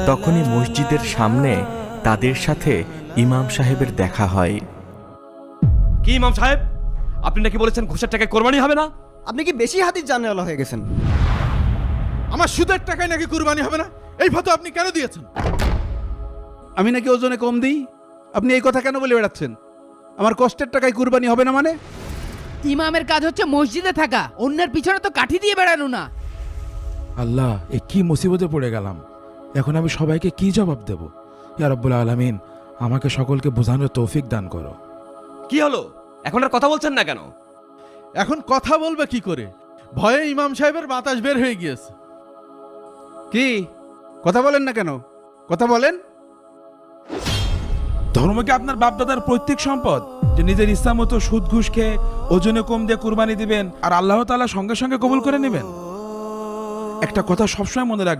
তখনই মসজিদের সামনে তাদের সাথে ইমাম সাহেবের দেখা হয়। কি ইমাম সাহেব, আপনি নাকি বলেছেন ঘুষের টাকায় কোরবানি হবে না? আপনি কি বেশি হাদিস জানেওয়ালা হয়ে গেছেন? আমার সুদের টাকায় নাকি কুরবানি হবে না, এই ফতোয়া আপনি কেন দিয়েছেন? আমি নাকি ওজনে কম দিই? আপনি এই কথা কেন বলে বেড়াচ্ছেন? আমার কষ্টের টাকায় কুরবানি হবে না মানে? ইমামের কাজ হচ্ছে মসজিদে থাকা, অন্যের পিছনে তো কাঠি দিয়ে বেড়ানো না। আল্লাহ, এ কি মুসিবতে পড়ে গেলাম! এখন আমি সবাইকে কি জবাব দেব? ইয়া রাব্বুল আলামিন, আমাকে সকলকে বোঝানোর তৌফিক দান করো। কি হলো, এখন আর কথা বলছেন না কেন? এখন কথা বলবে কি করে? ভয়ে ইমাম সাহেবের বাতাস বের হয়ে গিয়েছে। কি কথা বলেন না কেন? কথা বলেন। ধর্ম কি আপনার বাপদাদার পৈতৃক সম্পদ যে নিজের ইচ্ছা মতো সুদ ঘুষ খেয়ে ওজনে কম দিয়ে কুরবানি দিবেন আর আল্লাহ তাআলা সঙ্গে সঙ্গে কবুল করে নেবেন? একটা কথা সবসময় মনে রাখবেন,